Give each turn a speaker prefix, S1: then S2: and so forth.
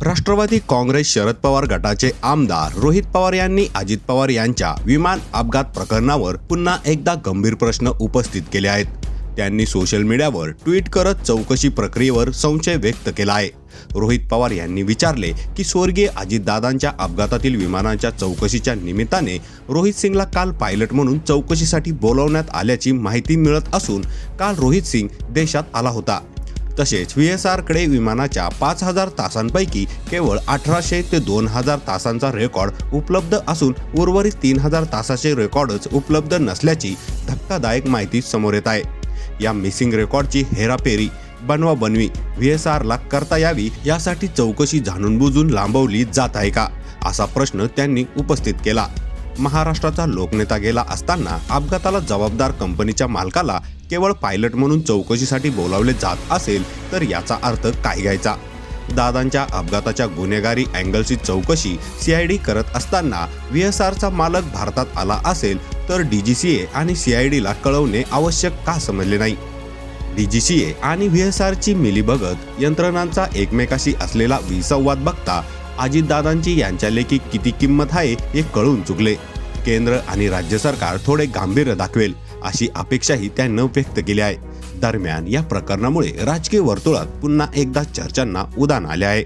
S1: राष्ट्रवादी काँग्रेस शरद पवार गटाचे आमदार रोहित पवार यांनी अजित पवार यांच्या विमान अपघात प्रकरणावर पुन्हा एकदा गंभीर प्रश्न उपस्थित केले आहेत. त्यांनी सोशल मीडियावर ट्विट करत चौकशी प्रक्रियेवर संशय व्यक्त केला आहे. रोहित पवार यांनी विचारले की स्वर्गीय अजितदादांच्या अपघातातील विमानाच्या चौकशीच्या निमित्ताने रोहित सिंगला काल पायलट म्हणून चौकशीसाठी बोलावण्यात आल्याची माहिती मिळत असून काल रोहित सिंग देशात आला होता. तसेच VSR कडे विमानाच्या 5000 तासांपैकी केवळ 1800 ते 2000 तासांचा रेकॉर्ड उपलब्ध असून उर्वरित 3000 तासाचे रेकॉर्डच उपलब्ध नसल्याची धक्कादायक माहिती समोर येत आहे. या मिसिंग रेकॉर्डची हेराफेरी बनवाबनवी VSR ला करता यावी यासाठी चौकशी जाणूनबुजून लांबवली जात आहे का, असा प्रश्न त्यांनी उपस्थित केला. महाराष्ट्राचा लोकनेता गेला असताना अपघाताला जबाबदार कंपनीच्या मालकाला केवळ पायलट म्हणून चौकशीसाठी बोलावले जात असेल तर याचा अर्थ काय घ्यायचा? दादांच्या अपघाताच्या गुन्हेगारी अँगलची चौकशी CID करत असताना VSRचा मालक भारतात आला असेल तर DGCA आणि CID ला कळवणे आवश्यक का समजले नाही? DGCA आणि VSRची मिलीभगत यंत्रणांचा एकमेकाशी असलेला विसंवाद बघता अजितदादांची यांच्या लेखी किती किंमत आहे हे कळून चुकले. केंद्र आणि राज्य सरकार थोडे गांभीर्य दाखवेल अशी अपेक्षाही त्यानं व्यक्त केली आहे. दरम्यान या प्रकरणामुळे राजकीय वर्तुळात पुन्हा एकदा चर्चांना उधाण आले आहे.